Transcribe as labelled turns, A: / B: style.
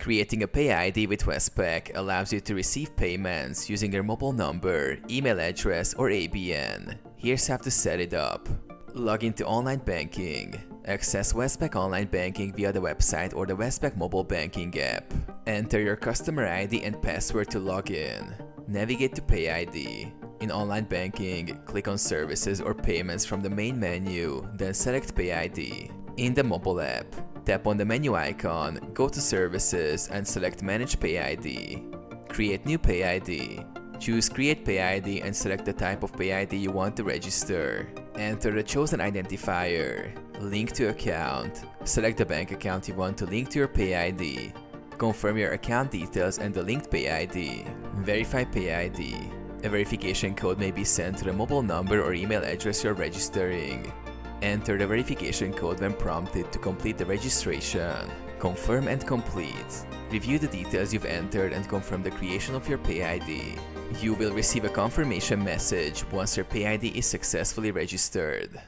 A: Creating a PayID with Westpac allows you to receive payments using your mobile number, email address, or ABN. Here's how to set it up. Log into online banking. Access Westpac online banking via the website or the Westpac mobile banking app. Enter your customer ID and password to log in. Navigate to PayID. In online banking, click on Services or Payments from the main menu, then select PayID. In the mobile app, tap on the menu icon, go to Services and select Manage PayID. Create new PayID. Choose Create PayID and select the type of PayID you want to register. Enter the chosen identifier. Link to account. Select the bank account you want to link to your PayID. Confirm your account details and the linked PayID. Verify PayID. A verification code may be sent to the mobile number or email address you're registering. Enter the verification code when prompted to complete the registration. Confirm and complete. Review the details you've entered and confirm the creation of your PayID. You will receive a confirmation message once your PayID is successfully registered.